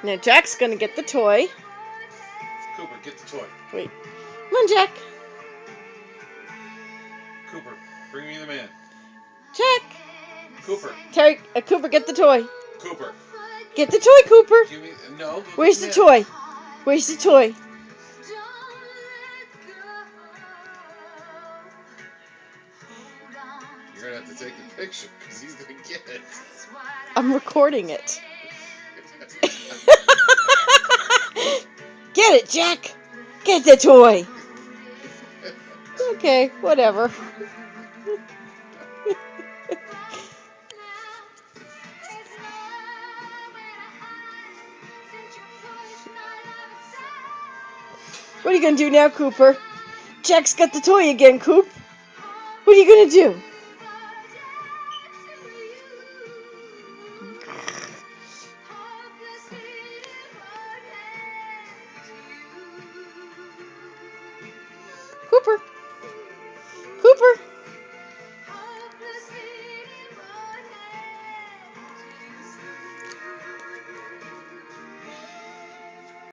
Now Jack's gonna get the toy. Cooper, get the toy. Wait. Come on, Jack. Cooper, bring me the man. Jack. Cooper. Cooper, get the toy. Cooper. Get the toy, Cooper. Give me no. Where's the toy? Where's the toy? You're gonna have to take the picture because he's gonna get it. I'm recording it. Get it, Jack. Get the toy. Okay, whatever. What are you gonna do now, Cooper? Jack's got the toy again, Coop. What are you gonna do? Cooper. Cooper.